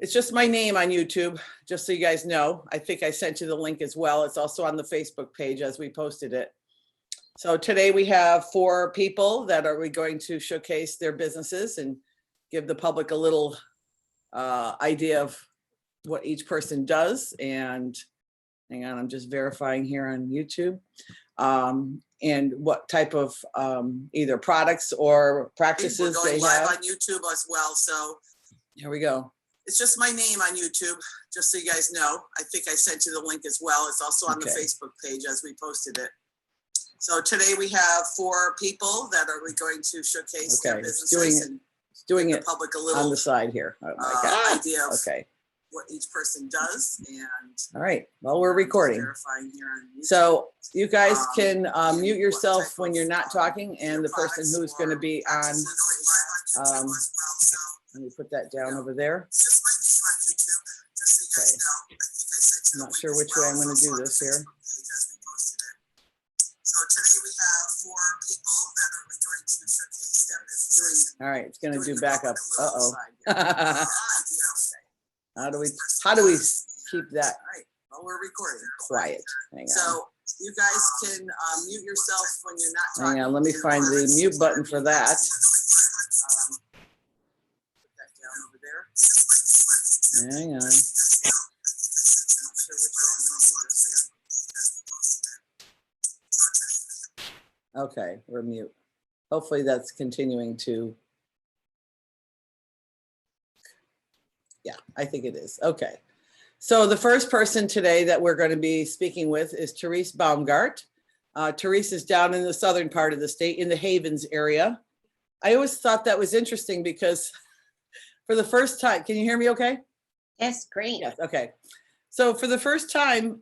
It's just my name on YouTube, just so you guys know. I think I sent you the link as well. It's also on the Facebook page as we posted it. So today we have 4 people that are going to showcase their businesses and give the public a little idea of what each person does. And hang on, I'm just verifying here on YouTube. And what type of either products or practices We're going they have. live on YouTube as well, so here we go. it's just my name on YouTube, just so you guys know. I think I sent you the link as well. It's also on the Facebook page as we posted it. So today we have 4 people that are going to showcase their businesses and doing give it the public a little on the side here. Oh my God. idea of Okay. what each person does. And All right. Well, we're recording. Verifying here on YouTube. So you guys can mute yourself when you're not talking, and the person who's going to be on. Let me put that down over there. Okay. I'm not sure which way I'm going to do this here. So today we have 4 people that are going to showcase their businesses. All right, it's going to do backup. Uh-oh. How do we keep that Well, we're recording. quiet? Hang on. So you guys can mute yourself when you're not talking. Hang on, let me find the mute button for that. Put that down over there. Hang on. Okay, we're mute. Hopefully that's continuing to. Yeah, I think it is. Okay. So the first person today that we're going to be speaking with is Therese Baumgart. Therese is down in the southern part of the state in the Havens area. I always thought that was interesting because for the first time, can you hear me okay? Yes, great. Yes, okay. So for the first time,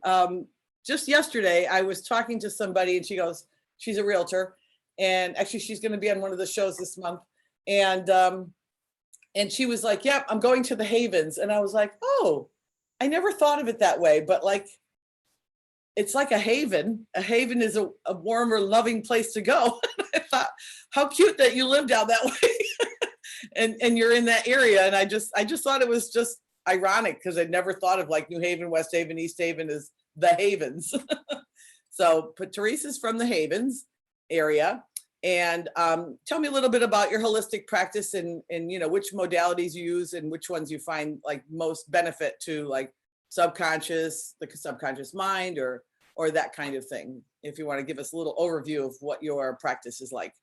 just yesterday, I was talking to somebody and she goes, she's a realtor. And actually she's going to be on one of the shows this month. And she was like, yep, I'm going to the Havens. And I was like, oh, I never thought of it that way. But like, it's like a haven. A haven is a warmer, loving place to go. I thought, how cute that you live down that way. and you're in that area. And I just thought it was just ironic because I'd never thought of like New Haven, West Haven, East Haven as the Havens. So, but Therese is from the Havens area. And tell me a little bit about your holistic practice and you know, which modalities you use and which ones you find like most benefit to like the subconscious mind or that kind of thing. If you want to give us a little overview of what your practice is like.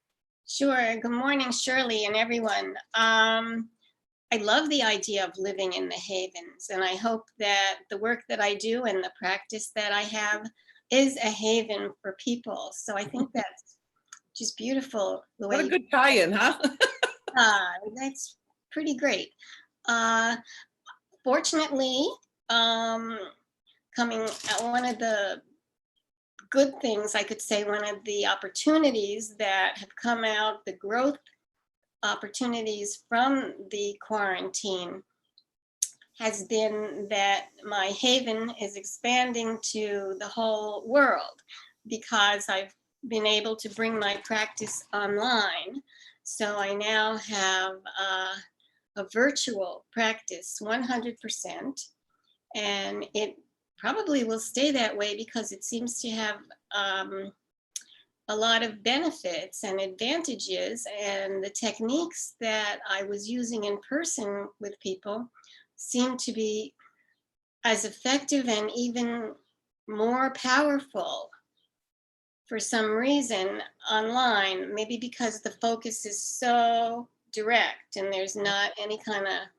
Sure. Good morning, Shirley and everyone. I love the idea of living in the Havens, and I hope that the work that I do and the practice that I have is a haven for people. So I think that's just beautiful. The way what a good tie-in, huh? That's pretty great. Fortunately, coming at one of the good things, I could say one of the opportunities that have come out, the growth opportunities from the quarantine has been that my haven is expanding to the whole world because I've been able to bring my practice online. So I now have a virtual practice 100%, and it probably will stay that way because it seems to have a lot of benefits and advantages, and the techniques that I was using in person with people seem to be as effective and even more powerful for some reason online, maybe because the focus is so direct and there's not any kind of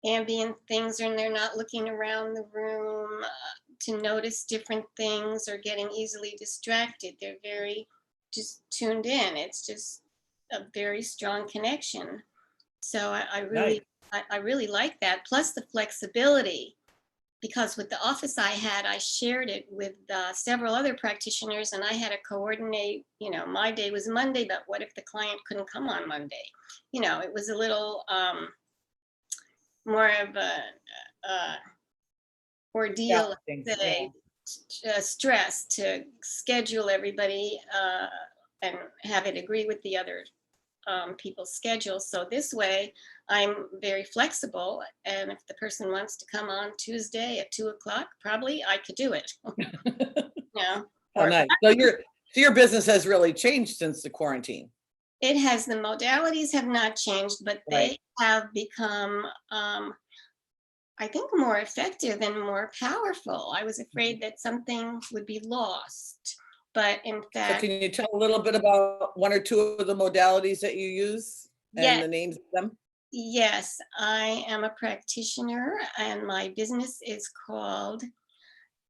ambient things, and they're not looking around the room to notice different things or getting easily distracted. They're very just tuned in. It's just a very strong connection. So I really like that. Plus the flexibility, because with the office I had, I shared it with several other practitioners, and I had to coordinate, you know, my day was Monday, but what if the client couldn't come on Monday? You know, it was a little more of a ordeal, say, stress to schedule everybody and have it agree with the other people's schedules. So this way, I'm very flexible. And if the person wants to come on Tuesday at 2 o'clock, probably I could do it. Yeah. Oh, nice. So your business has really changed since the quarantine. It has, the modalities have not changed, but they have become, I think, more effective and more powerful. I was afraid that something would be lost, but in So fact, can you tell a little bit about one or two of the modalities that you use and the names of them? yes, I am a practitioner and my business is called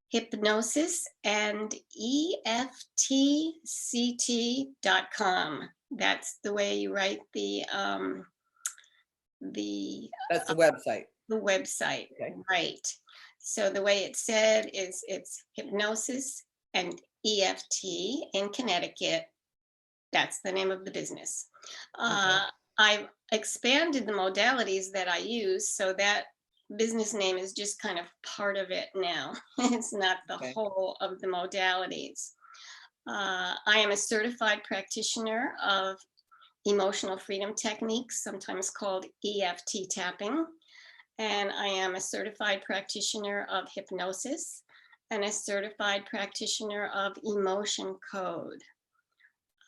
Hypnosis and EFTCT.com. That's the way you write the That's the website. website, Okay. right? So the way it's said is it's hypnosis and EFT in Connecticut. That's the name of the business. I've expanded the modalities that I use, so that business name is just kind of part of it now. It's not the whole of the modalities. I am a certified practitioner of emotional freedom techniques, sometimes called EFT tapping. And I am a certified practitioner of hypnosis and a certified practitioner of emotion code.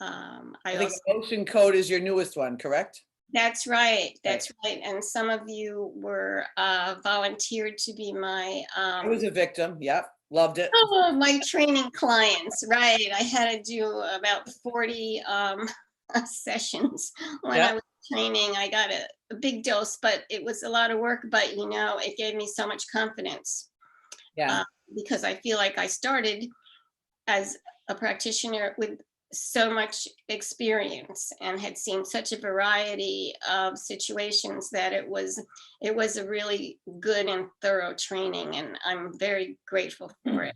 I think emotion code is your newest one, correct? That's right. That's right. And some of you were volunteered to be my I was a victim. Yep. Loved it. oh, my training clients. Right. I had to do about 40 sessions when I was training. I got a big dose, but it was a lot of work, but you know, it gave me so much confidence. Yeah. Because I feel like I started as a practitioner with so much experience and had seen such a variety of situations that it was a really good and thorough training, and I'm very grateful for it.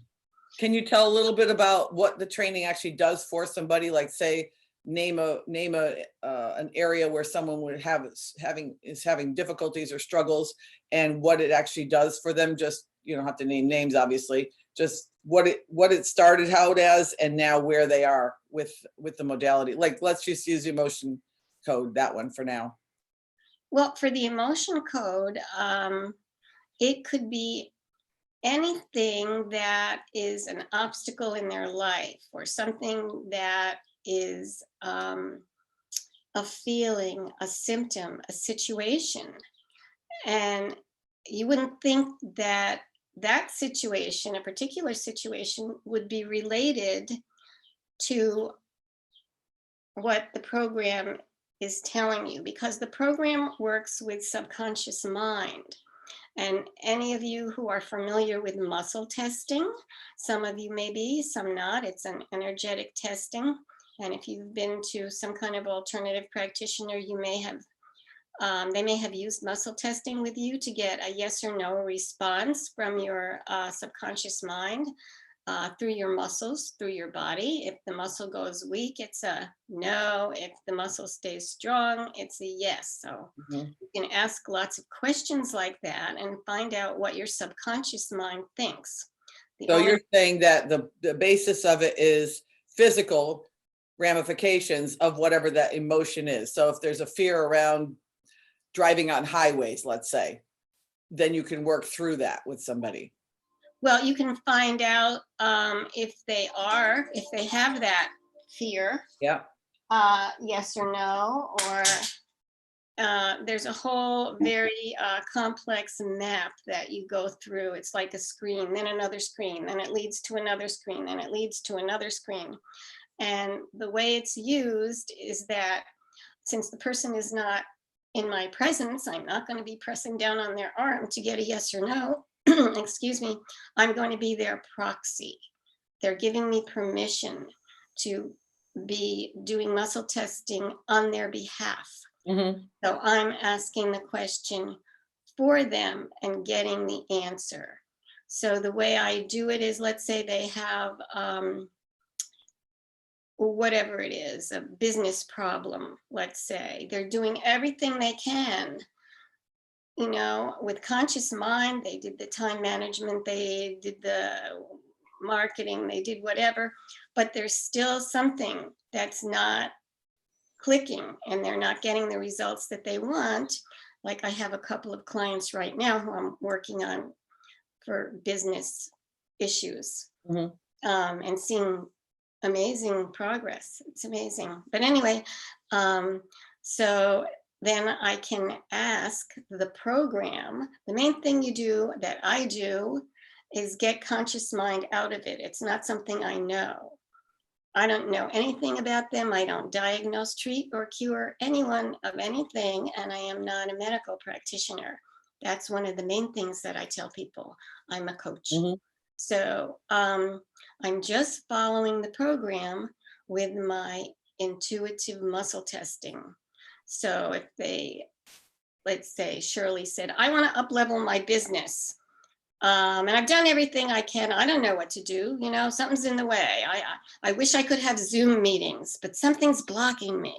Can you tell a little bit about what the training actually does for somebody? Like, say, name an area where someone would is having difficulties or struggles, and what it actually does for them. Just, you don't have to name names, obviously. Just what it started out as, and now where they are with the modality. Like, let's just use the emotion code, that one for now. Well, for the emotion code, it could be anything that is an obstacle in their life, or something that is a feeling, a symptom, a situation. And you wouldn't think that that situation, a particular situation, would be related to what the program is telling you, because the program works with subconscious mind. And any of you who are familiar with muscle testing, some of you may be, some not, it's an energetic testing. And if you've been to some kind of alternative practitioner, you may have they may have used muscle testing with you to get a yes or no response from your subconscious mind through your muscles, through your body. If the muscle goes weak, it's a no. If the muscle stays strong, it's a yes. So you can ask lots of questions like that and find out what your subconscious mind thinks. So you're saying that the basis of it is physical ramifications of whatever that emotion is. So if there's a fear around driving on highways, let's say, then you can work through that with somebody. Well, you can find out if they have that fear. Yeah. Yes or no, or there's a whole very complex map that you go through. It's like a screen, then another screen, then it leads to another screen, then it leads to another screen. And the way it's used is that since the person is not in my presence, I'm not going to be pressing down on their arm to get a yes or no. Excuse me. I'm going to be their proxy. They're giving me permission to be doing muscle testing on their behalf. So I'm asking the question for them and getting the answer. So the way I do it is, let's say they have whatever it is, a business problem, let's say. They're doing everything they can, you know, with conscious mind. They did the time management, they did the marketing, they did whatever, but there's still something that's not clicking and they're not getting the results that they want. Like I have a couple of clients right now who I'm working on for business issues, and seeing amazing progress. It's amazing. But anyway, so then I can ask the program. The main thing you do, that I do, is get conscious mind out of it. It's not something I know. I don't know anything about them. I don't diagnose, treat, or cure anyone of anything, and I am not a medical practitioner. That's one of the main things that I tell people. I'm a coach. So I'm just following the program with my intuitive muscle testing. So if they, let's say Shirley said, I want to up-level my business. And I've done everything I can. I don't know what to do. You know, something's in the way. I wish I could have Zoom meetings, but something's blocking me.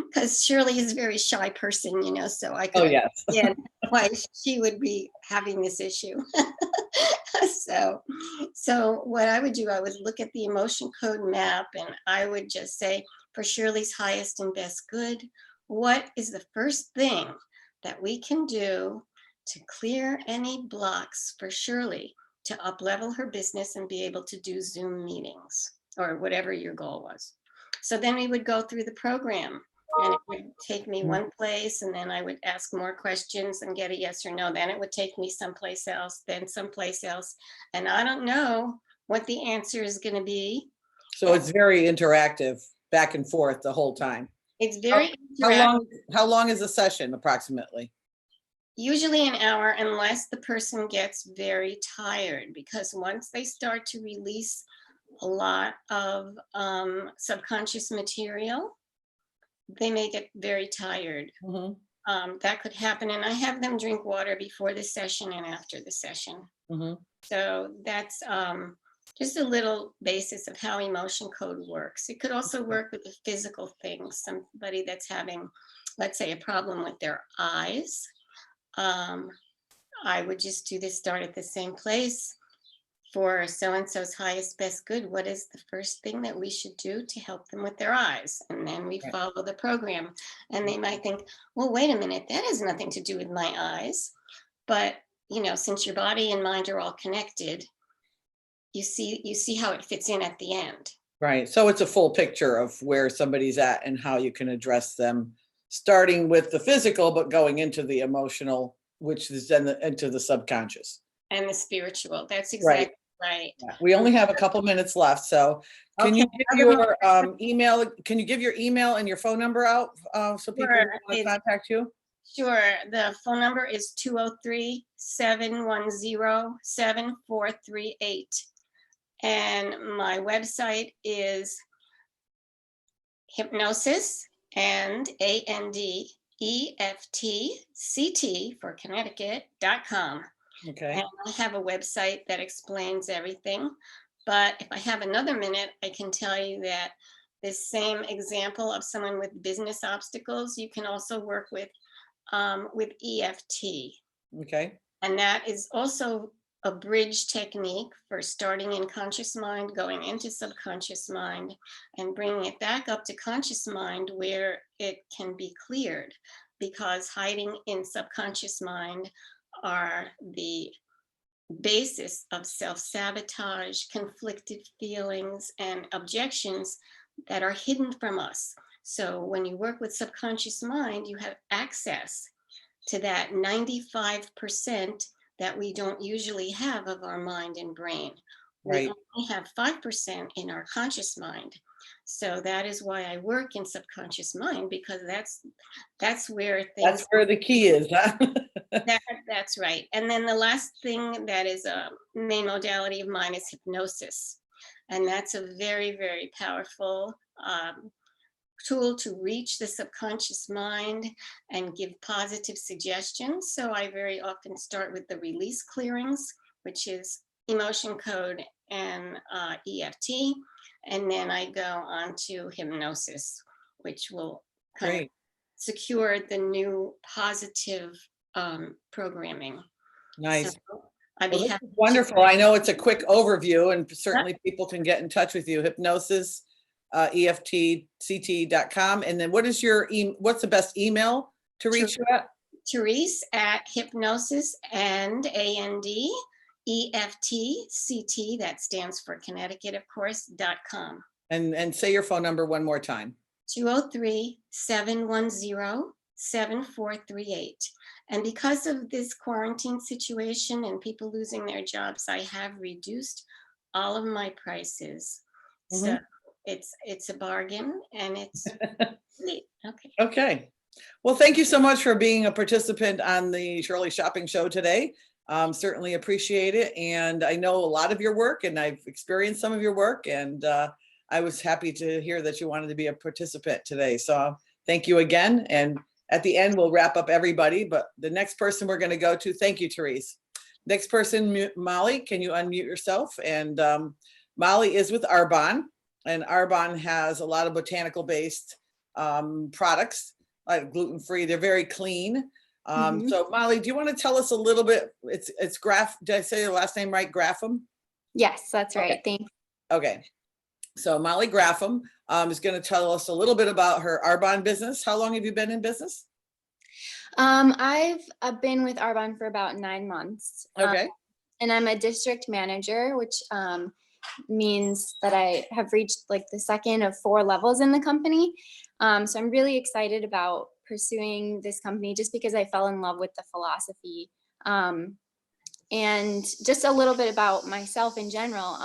Because Shirley is a very shy person, you know, so I could understand why she would be having this issue. So what I would do, I would look at the emotion code map and I would just say, for Shirley's highest and best good, what is the first thing that we can do to clear any blocks for Shirley to up-level her business and be able to do Zoom meetings or whatever your goal was. So then we would go through the program and it would take me one place and then I would ask more questions and get a yes or no. Then it would take me someplace else, then someplace else. And I don't know what the answer is going to be. So it's very interactive, back and forth the whole time. It's very interactive. How long is a session approximately? Usually an hour, unless the person gets very tired, because once they start to release a lot of subconscious material, they may get very tired. That could happen. And I have them drink water before the session and after the session. So that's just a little basis of how emotion code works. It could also work with the physical things. Somebody that's having, let's say, a problem with their eyes. I would just do this, start at the same place. For so-and-so's highest best good, what is the first thing that we should do to help them with their eyes? And then we follow the program. And they might think, well, wait a minute, that has nothing to do with my eyes. But, you know, since your body and mind are all connected, you see how it fits in at the end. Right. So it's a full picture of where somebody's at and how you can address them, starting with the physical, but going into the emotional, which is then into the subconscious. And the spiritual. That's exactly right. Yeah. We only have a couple minutes left. So can you give your email? Can you give your email and your phone number out so people want to contact you? Sure. The phone number is 203-710-7438. And my website is hypnosis and ANDEFTCT for Connecticut.com. Okay. And I have a website that explains everything. But if I have another minute, I can tell you that this same example of someone with business obstacles, you can also work with EFT. Okay. And that is also a bridge technique for starting in conscious mind, going into subconscious mind, and bringing it back up to conscious mind where it can be cleared, because hiding in subconscious mind are the basis of self-sabotage, conflicted feelings, and objections that are hidden from us. So when you work with subconscious mind, you have access to that 95% that we don't usually have of our mind and brain. Right. We only have 5% in our conscious mind. So that is why I work in subconscious mind, because that's where things. That's where the key is, huh? That's right. And then the last thing that is a main modality of mine is hypnosis. And that's a very, very powerful tool to reach the subconscious mind and give positive suggestions. So I very often start with the release clearings, which is emotion code and EFT. And then I go on to hypnosis, which will kind of secure the new positive programming. Nice. So I'd be happy. Wonderful. I know it's a quick overview, and certainly people can get in touch with you. Hypnosis, EFTCT.com. And then what's the best email to reach you at? Therese at hypnosis and EFTCT, that stands for Connecticut, of course, .com. And say your phone number one more time. 203-710-7438. And because of this quarantine situation and people losing their jobs, I have reduced all of my prices. So it's a bargain and it's neat. Okay. Okay. Well, thank you so much for being a participant on the Shirley Shopping Show today. Certainly appreciate it. And I know a lot of your work and I've experienced some of your work, and I was happy to hear that you wanted to be a participant today. So thank you again. And at the end, we'll wrap up everybody, but the next person we're going to go to, thank you, Therese. Next person, Molly, can you unmute yourself? And Molly is with Arbonne, and Arbonne has a lot of botanical based products, like gluten-free. They're very clean. So Molly, do you want to tell us a little bit? It's did I say your last name right? Graffam? Yes, that's right. Okay. Thanks. Okay. So Molly Graffam is going to tell us a little bit about her Arbonne business. How long have you been in business? I've been with Arbonne for about 9 months. Okay. And I'm a district manager, which means that I have reached like the second of 4 levels in the company. So I'm really excited about pursuing this company just because I fell in love with the philosophy. And just a little bit about myself in general.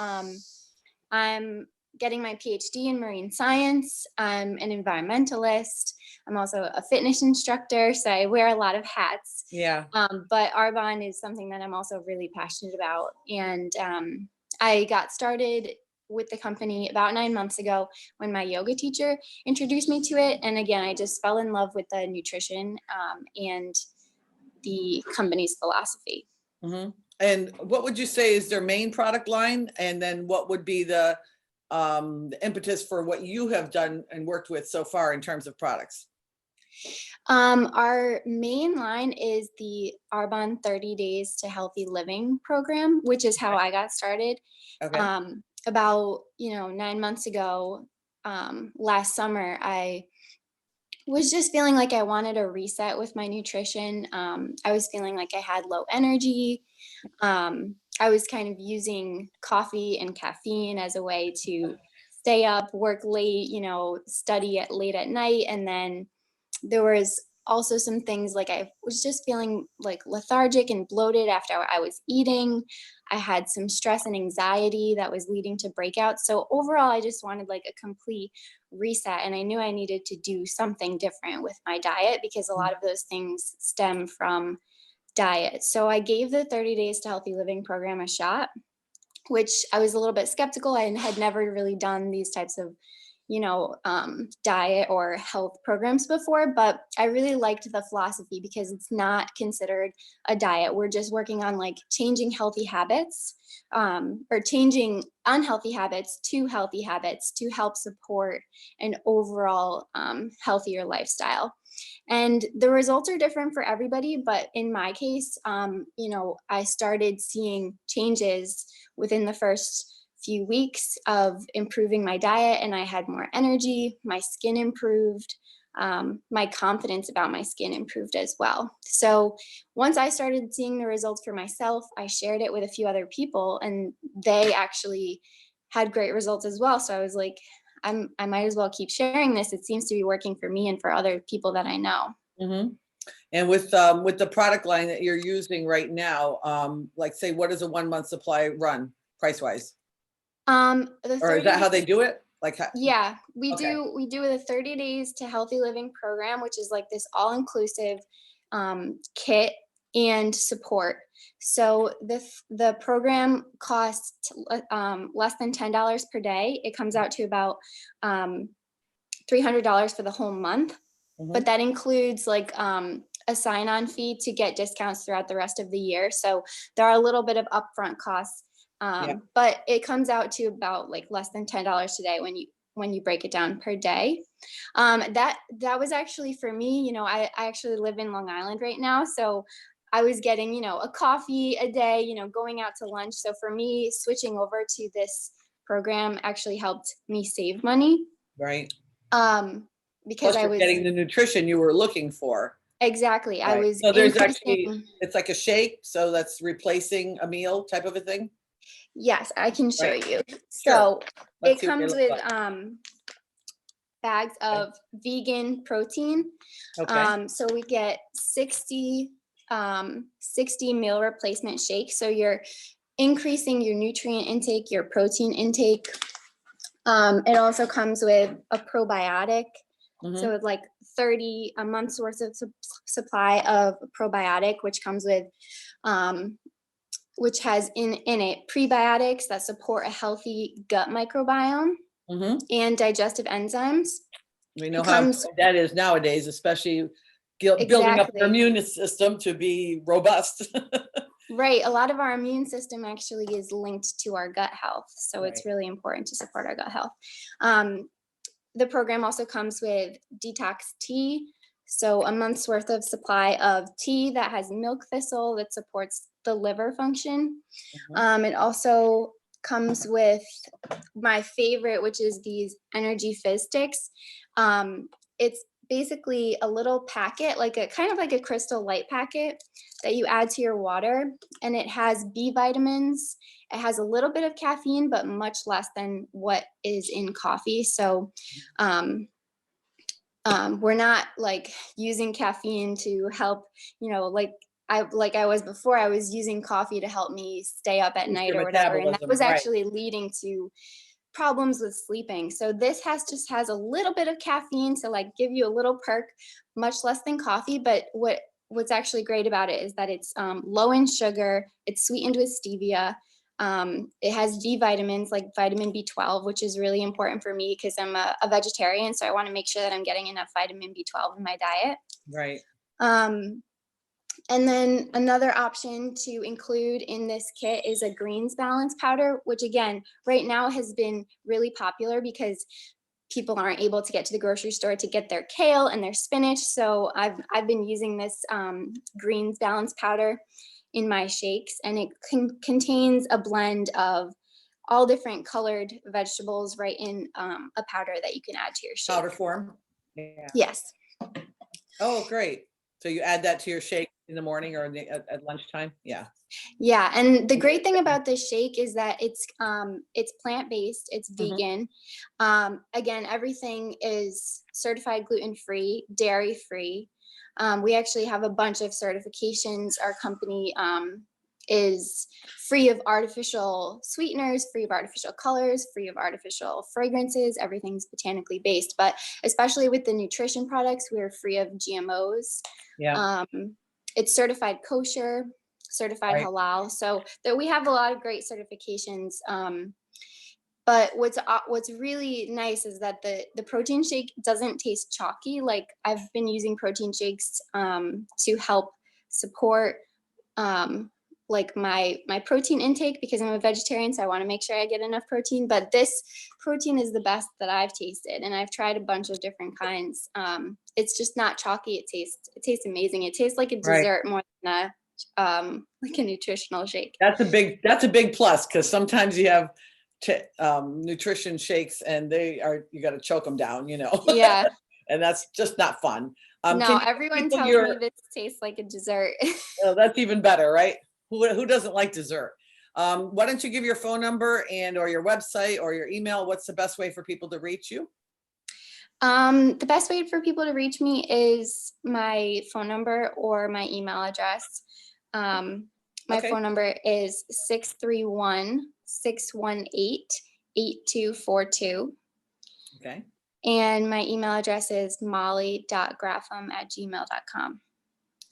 I'm getting my PhD in marine science. I'm an environmentalist. I'm also a fitness instructor, so I wear a lot of hats. Yeah. But Arbonne is something that I'm also really passionate about. And I got started with the company about 9 months ago when my yoga teacher introduced me to it. And again, I just fell in love with the nutrition and the company's philosophy. And what would you say is their main product line? And then what would be the impetus for what you have done and worked with so far in terms of products? Our main line is the Arbonne 30 Days to Healthy Living program, which is how I got started. Okay. About 9 months ago, last summer, I was just feeling like I wanted a reset with my nutrition. I was feeling like I had low energy. I was kind of using coffee and caffeine as a way to stay up, work late, study late at night. And then there was also some things like I was just feeling like lethargic and bloated after I was eating. I had some stress and anxiety that was leading to breakouts. So overall, I just wanted like a complete reset. And I knew I needed to do something different with my diet because a lot of those things stem from diet. So I gave the 30 Days to Healthy Living program a shot, which I was a little bit skeptical. I had never really done these types of diet or health programs before, but I really liked the philosophy because it's not considered a diet. We're just working on like changing healthy habits or changing unhealthy habits to healthy habits to help support an overall healthier lifestyle. And the results are different for everybody, but in my case, I started seeing changes within the first few weeks of improving my diet, and I had more energy, my skin improved, my confidence about my skin improved as well. So once I started seeing the results for myself, I shared it with a few other people and they actually had great results as well. So I was like, I might as well keep sharing this. It seems to be working for me and for other people that I know. And with the product line that you're using right now, like say, what does a 1 month supply run price wise? Or is that how they do it? Like, yeah, we Okay. do the 30 Days to Healthy Living program, which is like this all-inclusive kit and support. So the program costs less than $10 per day. It comes out to about $300 for the whole month, but that includes like a sign-on fee to get discounts throughout the rest of the year. So there are a little bit of upfront costs. But it comes out to about like less than $10 today when you break it down per day. That was actually for me, I actually live in Long Island right now. So I was getting, a coffee a day, going out to lunch. So for me, switching over to this program actually helped me save money. Right. Because Plus I you're was getting the nutrition you were looking for. exactly, I Right. was So there's increasing. actually, it's like a shake, so that's replacing a meal type of a thing. Yes, I can show Right. you. Sure. So Let's it see what they comes look with like. bags of vegan protein. Okay. So we get 60 meal replacement shakes. So you're increasing your nutrient intake, your protein intake. It also comes with a probiotic. So Mhm. it's like 30 a month's worth of supply of probiotic, which comes with which has in it prebiotics that support a healthy gut microbiome Mhm. and digestive enzymes. We know It how comes important that is nowadays, especially building up your exactly immune system to be robust. right. A lot of our immune system actually is linked to our gut health, so Right. it's really important to support our gut health. The program also comes with detox tea, so a month's worth of supply of tea that has milk thistle that supports the liver function. Mhm. It also comes with my favorite, which is these energy fizz sticks. It's basically a little packet, like a kind of like a crystal light packet that you add to your water, and it has B vitamins. It has a little bit of caffeine, but much less than what is in coffee. So we're not like using caffeine to help, like I was before. I was using coffee to help me stay up at Boost night your or whatever, and that metabolism. was Right. actually leading to problems with sleeping. So this just has a little bit of caffeine to like give you a little perk, much less than coffee. But what's actually great about it is that it's low in sugar. It's sweetened with stevia. It has B vitamins like vitamin B12, which is really important for me because I'm a vegetarian. So I want to make sure that I'm getting enough vitamin B12 in my diet. Right. Um, and then another option to include in this kit is a greens balance powder, which again, right now has been really popular because people aren't able to get to the grocery store to get their kale and their spinach. So I've been using this greens balance powder in my shakes, and it contains a blend of all different colored vegetables right in a powder that you can add to your shake. Powder form. Yeah. Yes. Oh, great. So you add that to your shake in the morning or at lunchtime? Yeah. Yeah, and the great thing about this shake is that it's plant-based, it's Mhm. vegan. Again, everything is certified gluten-free, dairy-free. We actually have a bunch of certifications. Our company is free of artificial sweeteners, free of artificial colors, free of artificial fragrances. Everything's botanically based, but especially with the nutrition products, we're free of GMOs. Yeah. It's certified kosher, certified Right. halal, so that we have a lot of great certifications. But what's really nice is that the protein shake doesn't taste chalky. Like I've been using protein shakes to help support like my protein intake because I'm a vegetarian, so I want to make sure I get enough protein. But this protein is the best that I've tasted, and I've tried a bunch of different kinds. It's just not chalky. It tastes amazing. It tastes like a Right. dessert more than like a nutritional shake. That's a big plus because sometimes you have nutrition shakes and you got to choke them down, Yeah. and that's just not fun. No, Can you everyone people tells me this tastes like a dessert. oh, that's even better, right? Who doesn't like dessert? Why don't you give your phone number or your website or your email? What's the best way for people to reach you? The best way for people to reach me is my phone number or my email address. My Okay. phone number is 631-618-8242. Okay. And my email address is molly.graffam@gmail.com.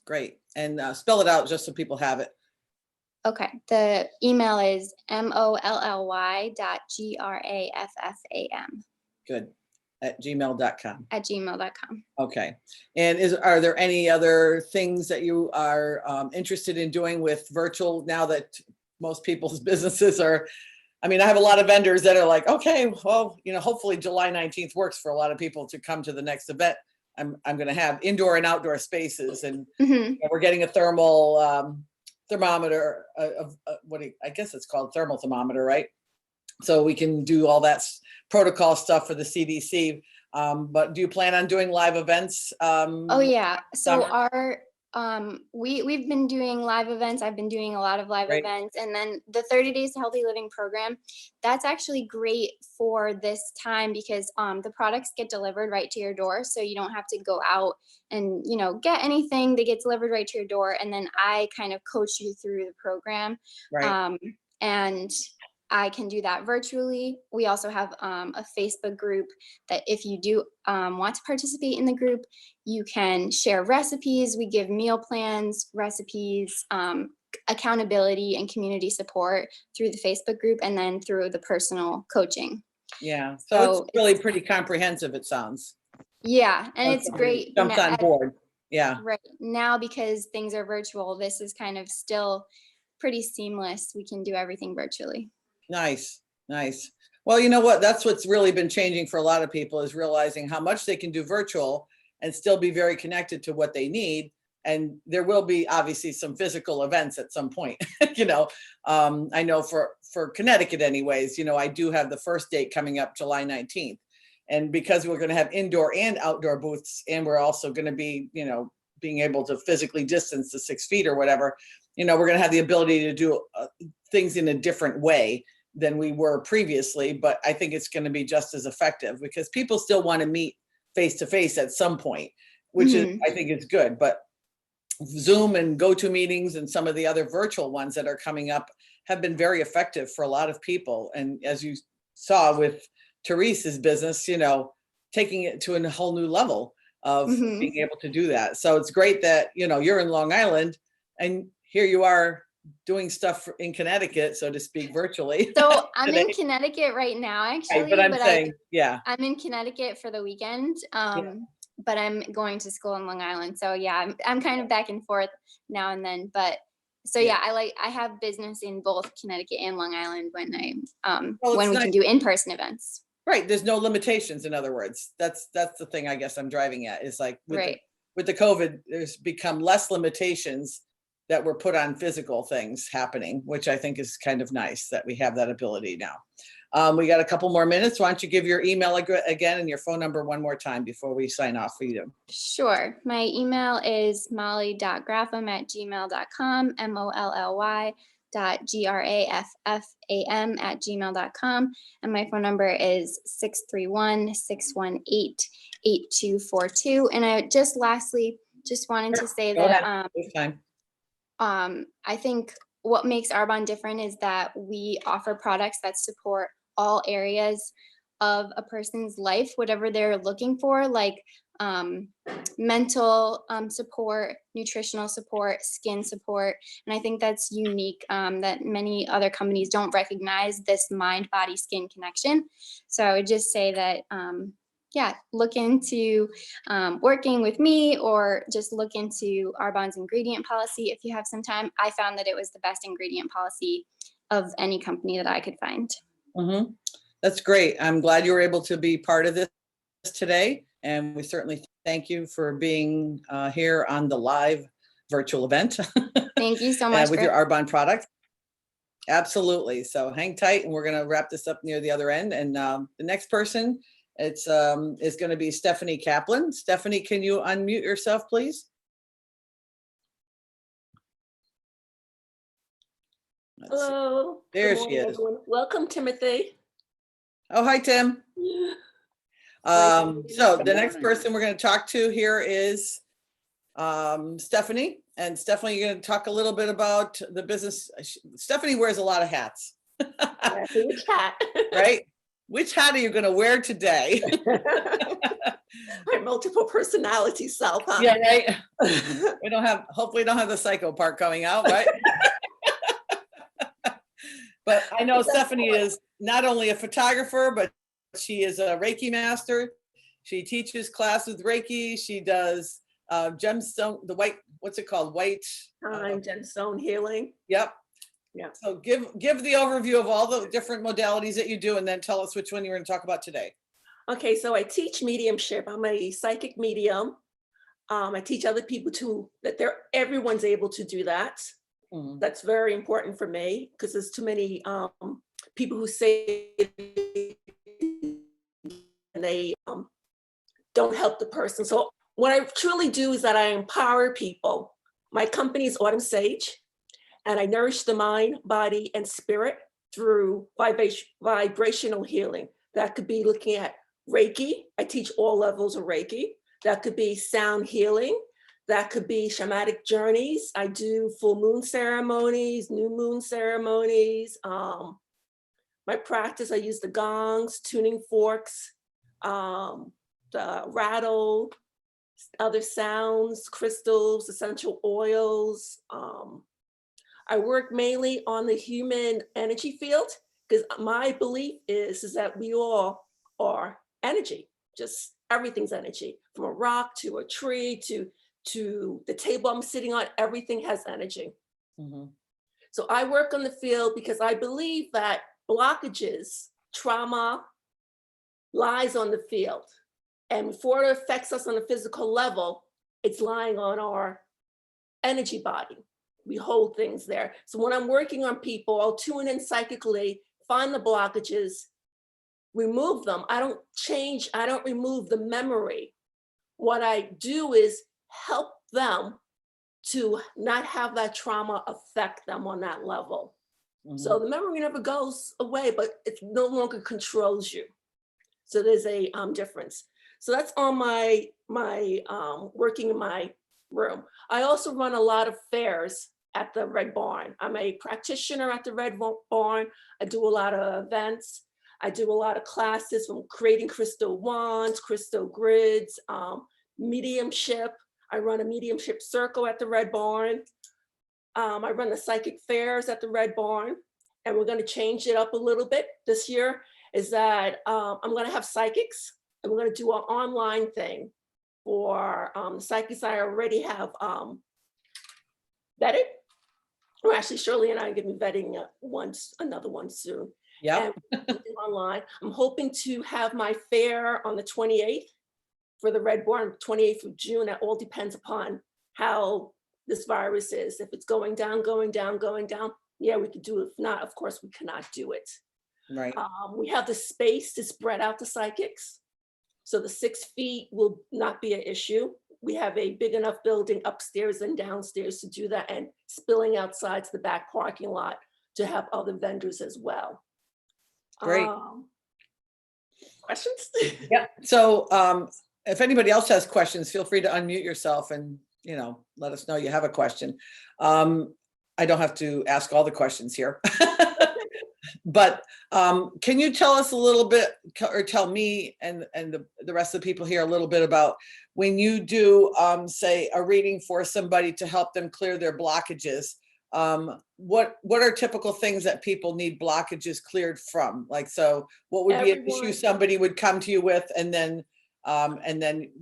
Great. And spell it out just so people have it. Okay. The email is molly.graffam. Good. At gmail.com. At gmail.com. Okay. And are there any other things that you are interested in doing with virtual now that most people's businesses are, I have a lot of vendors that are like, okay, well, hopefully July 19th works for a lot of people to come to the next event. I'm going to have indoor and outdoor spaces, and we're getting a thermal thermometer I guess it's called thermal thermometer, right? so we can do all that protocol stuff for the CDC. But do you plan on doing live events? Oh yeah. So summer? we've been doing live events. I've been doing a lot of live Right. events, and then the 30 Days to Healthy Living program, that's actually great for this time because the products get delivered right to your door, so you don't have to go out and get anything. They get delivered right to your door, and then I kind of coach you through the program. Right. And I can do that virtually. We also have a Facebook group that if you do want to participate in the group, you can share recipes. We give meal plans, recipes, accountability, and community support through the Facebook group, and then through the personal coaching. Yeah. So it's really pretty comprehensive, it sounds. Yeah, and it's great. Jumps on board. Yeah. Right now, because things are virtual, this is kind of still pretty seamless. We can do everything virtually. Nice, nice. Well, you know what? That's what's really been changing for a lot of people, is realizing how much they can do virtual and still be very connected to what they need. And there will be obviously some physical events at some point. I know for Connecticut anyways, I do have the first date coming up July 19th. And because we're going to have indoor and outdoor booths, and we're also going to be, being able to physically distance the 6 feet or whatever, we're going to have the ability to do things in a different way than we were previously. But I think it's going to be just as effective because people still want to meet face to face at some point, which is, I think it's good. But Zoom and GoToMeetings and some of the other virtual ones that are coming up have been very effective for a lot of people. And as you saw with Therese's business, taking it to a whole new level of being able to do that. So it's great that, you're in Long Island and here you are doing stuff in Connecticut, so to speak, virtually. So I'm in Connecticut right now, actually. Right, but I'm saying, I'm in Connecticut for the weekend, but I'm going to school in Long Island. So yeah, I'm kind of back and forth now and then. But so yeah, I have business in both Connecticut and Long Island when when we can do in-person events. Right. There's no limitations. In other words, that's the thing I guess I'm driving at, is like with the COVID, there's become less limitations that were put on physical things happening, which I think is kind of nice that we have that ability now. We got a couple more minutes. Why don't you give your email again and your phone number one more time before we sign off for you? Sure. My email is molly.graffam@gmail.com, MOLLY.GRAFFAM@gmail.com. And my phone number is 631-618-8242. And I lastly just wanted to say that I think what makes Arbonne different is that we offer products that support all areas of a person's life, whatever they're looking for, like mental support, nutritional support, skin support. And I think that's unique, that many other companies don't recognize this mind, body, skin connection. So I would just say that look into working with me, or just look into Arbonne's ingredient policy if you have some time. I found that it was the best ingredient policy of any company that I could find. That's great. I'm glad you were able to be part of this today. And we certainly thank you for being here on the live virtual event. Thank you so much. With your Arbonne product. Absolutely. So hang tight, and we're going to wrap this up near the other end. And the next person, is going to be Rosally-Kaplan. Stephanie, can you unmute yourself, please? Hello. There she is. Everyone. Welcome, Timothy. Oh, hi, Tim. So the next person we're going to talk to here is Stephanie. And Stephanie, you're going to talk a little bit about the business. Stephanie wears a lot of hats. Which hat? Right? Which hat are you going to wear today? My multiple personality self, huh? Yeah, right. Hopefully we don't have the psycho part coming out, right? But I know Stephanie is not only a photographer, but she is a Reiki master. She teaches class with Reiki. She does gemstone, what's it called? Gemstone healing. Yep. Yeah. So give the overview of all the different modalities that you do, and then tell us which one you're going to talk about today. Okay, so I teach mediumship. I'm a psychic medium. I teach other people too, that everyone's able to do that. That's very important for me, because there's too many people who say they don't help the person. So what I truly do is that I empower people. My company is Autumn Sage, and I nourish the mind, body, and spirit through vibrational healing. That could be looking at Reiki. I teach all levels of Reiki. That could be sound healing. That could be shamanic journeys. I do full moon ceremonies, new moon ceremonies. My practice, I use the gongs, tuning forks, the rattle, other sounds, crystals, essential oils. I work mainly on the human energy field because my belief is that we all are energy, just everything's energy, from a rock to a tree to the table I'm sitting on, everything has energy. Mm-hmm. So I work on the field because I believe that blockages, trauma lies on the field. And before it affects us on a physical level, it's lying on our energy body. We hold things there. So when I'm working on people, I'll tune in psychically, find the blockages, remove them. I don't change, I don't remove the memory. What I do is help them to not have that trauma affect them on that level. Mm-hmm. So the memory never goes away, but it no longer controls you. So there's a difference. So that's on my working in my room. I also run a lot of fairs at the Red Barn. I'm a practitioner at the Red Barn. I do a lot of events. I do a lot of classes from creating crystal wands, crystal grids, mediumship. I run a mediumship circle at the Red Barn. I run the psychic fairs at the Red Barn, and we're going to change it up a little bit this year. Is that I'm going to have psychics, and we're going to do an online thing for the psychics I already have vetted. Or actually, Shirley and I are going to be vetting another one soon. Yeah. Online. I'm hoping to have my fair on the 28th for the Red Barn, 28th of June. That all depends upon how this virus is. If it's going down, yeah, we could do it. If not, of course, we cannot do it. Right. We have the space to spread out the psychics. So the 6 feet will not be an issue. We have a big enough building upstairs and downstairs to do that, and spilling outside to the back parking lot to have other vendors as well. Great. Questions? Yeah. So if anybody else has questions, feel free to unmute yourself and, let us know you have a question. I don't have to ask all the questions here. But can you tell us a little bit, or tell me and the rest of the people here a little bit about when you do, say, a reading for somebody to help them clear their blockages, what are typical things that people need blockages cleared from? Like, so what would be an issue somebody would come to you with, and then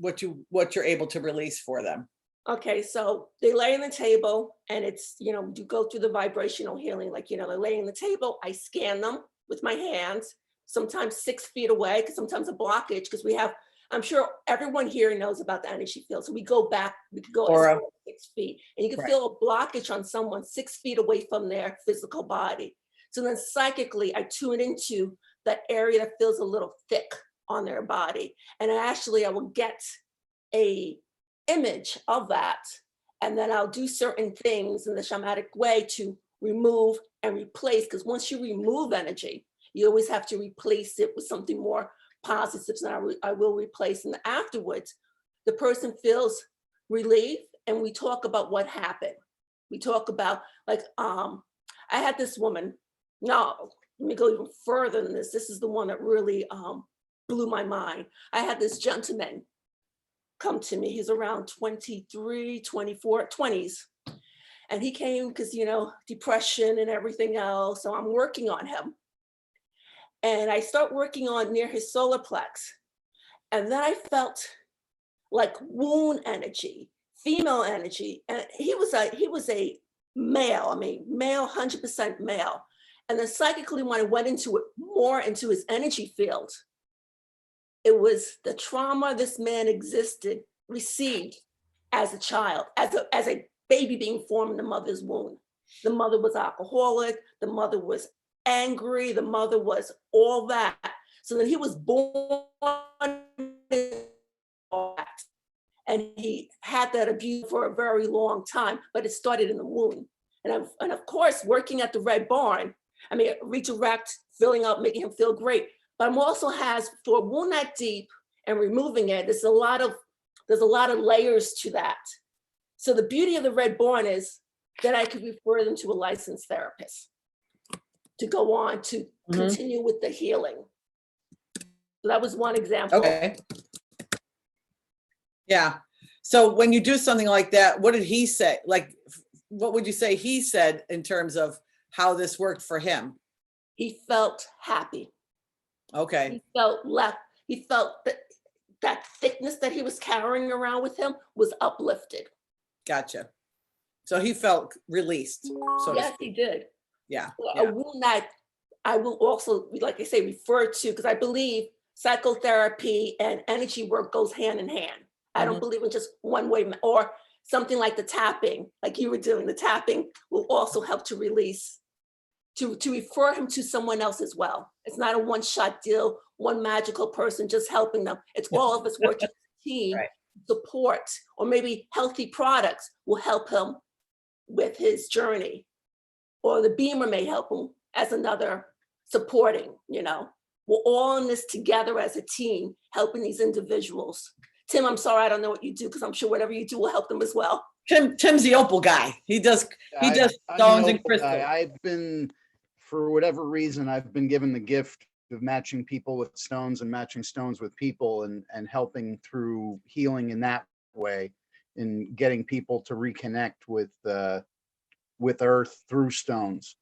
what you're able to release for them? Okay, so they lay on the table, and it's, you go through the vibrational healing, like, they're laying on the table. I scan them with my hands, sometimes 6 feet away, because sometimes a blockage, because we have, I'm sure everyone here knows about the energy field. So we go back, we can go as far as 6 feet, and you can feel a blockage on someone 6 feet away from their physical body. So then psychically, I tune into that area that feels a little thick on their body. And I will get a image of that, and then I'll do certain things in the shamanic way to remove and replace, because once you remove energy, you always have to replace it with something more positive. So I will replace, and afterwards the person feels relief, and we talk about what happened. We talk about, like, I had this woman. No, let me go even further than this. This is the one that really blew my mind. I had this gentleman come to me. He's around 23, 24, 20s. And he came because, depression and everything else. So I'm working on him. And I start working on near his solar plex. And then I felt like wound energy, female energy. And he was a male, male, 100% male. And then psychically, when I went into it, more into his energy field, it was the trauma this man received as a child, as a baby being formed in the mother's womb. The mother was alcoholic. The mother was angry. The mother was all that. So then he was born, and he had that abuse for a very long time, but it started in the womb. And of course, working at the Red Barn, I mean, redirect, filling up, making him feel great. But I'm also has, for a wound that deep and removing it, there's a lot of layers to that. So the beauty of the Red Barn is that I could refer them to a licensed therapist to go on to continue with the healing. So that was one example. Okay. Yeah. So when you do something like that, what did he say? Like, what would you say he said in terms of how this worked for him? He felt happy. Okay. He felt left. He felt that thickness that he was carrying around with him was uplifted. Gotcha. So he felt released. So Yes, he did. yeah. A wound that I will also, like I say, refer to, because I believe psychotherapy and energy work goes hand in hand. I don't believe in just one way, or something like the tapping, like you were doing. The tapping will also help to release, to refer him to someone else as well. It's not a one-shot deal, one magical person just helping them. It's all of us working as a team. Right. Support, or maybe healthy products will help him with his journey, or the Beamer may help him as another supporting, you know. We're all in this together as a team, helping these individuals. Tim, I'm sorry, I don't know what you do, because I'm sure whatever you do will help them as well. Tim's the opal guy. He does stones and crystals. I've been, for whatever reason, I've been given the gift of matching people with stones and matching stones with people, and helping through healing in that way, in getting people to reconnect with earth through stones.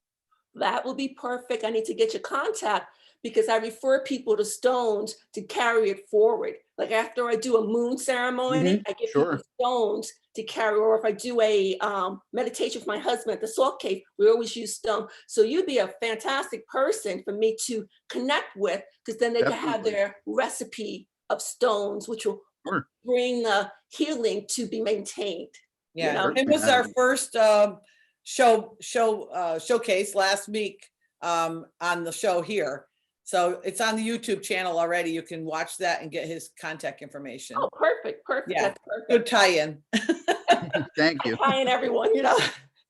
That will be perfect. I need to get your contact, because I refer people to stones to carry it forward. Like after I do a moon ceremony, I give people stones to carry, or if I do a meditation with my husband at the salt cave, we always use stone. So you'd be a fantastic person for me to connect with, because then they can have their recipe of stones, which will bring the healing to be maintained. Yeah, you know? it was our first showcase last week on the show here. So it's on the YouTube channel already. You can watch that and get his contact information. Oh, perfect. Yeah, That's perfect. good tie-in. Thank you. Tie-in, everyone, you know.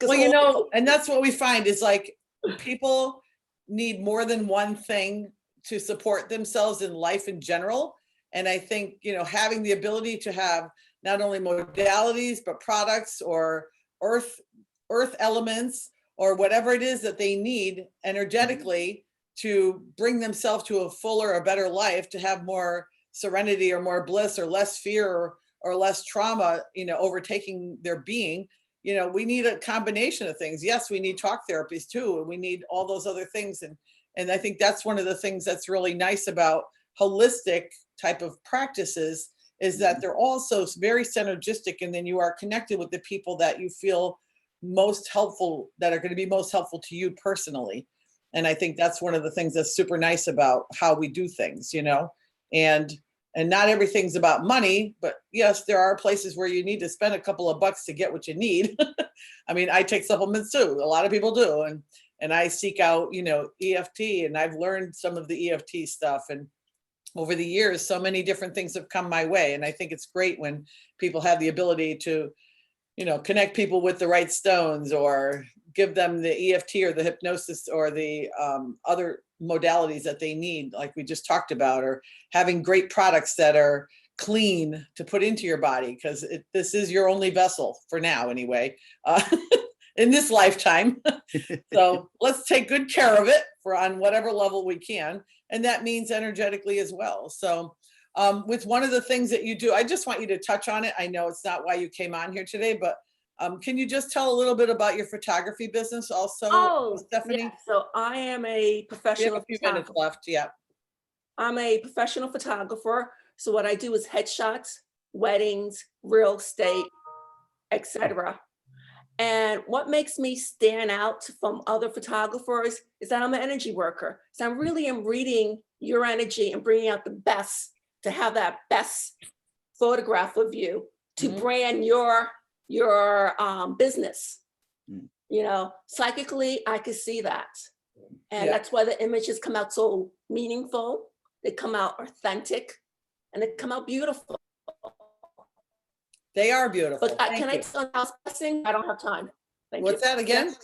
Well, you know, and that's what we find is like people need more than one thing to support themselves in life in general. And I think, you know, having the ability to have not only modalities, but products or earth elements or whatever it is that they need energetically to bring themselves to a fuller or better life, to have more serenity or more bliss or less fear or less trauma, you know, overtaking their being. You know, we need a combination of things. Yes, we need talk therapies too, and we need all those other things. And I think that's one of the things that's really nice about holistic type of practices, is that they're also very synergistic, and then you are connected with the people that you feel most helpful, that are going to be most helpful to you personally. And I think that's one of the things that's super nice about how we do things, you know, and not everything's about money, but yes, there are places where you need to spend a couple of bucks to get what you need. I mean, I take supplements too. A lot of people do. And I seek out, you know, EFT, and I've learned some of the EFT stuff. And over the years, so many different things have come my way. And I think it's great when people have the ability to, you know, connect people with the right stones, or give them the EFT or the hypnosis or the other modalities that they need, like we just talked about, or having great products that are clean to put into your body, because this is your only vessel for now anyway, in this lifetime. So let's take good care of it on whatever level we can. And that means energetically as well. So with one of the things that you do, I just want you to touch on it. I know it's not why you came on here today, but can you just tell a little bit about your photography business also, Stephanie? Yeah. So I am a professional. We have a few minutes left. Yeah. I'm a professional photographer. So what I do is headshots, weddings, real estate, etc. And what makes me stand out from other photographers is that I'm an energy worker. So I really am reading your energy and bringing out the best, to have that best photograph of you, to brand your business. You know, psychically, I could see that. And Yeah. that's why the images come out so meaningful. They come out authentic and they come out beautiful. They are beautiful. But Thank can I you. tell house blessing? I don't have time. Thank What's you. that again?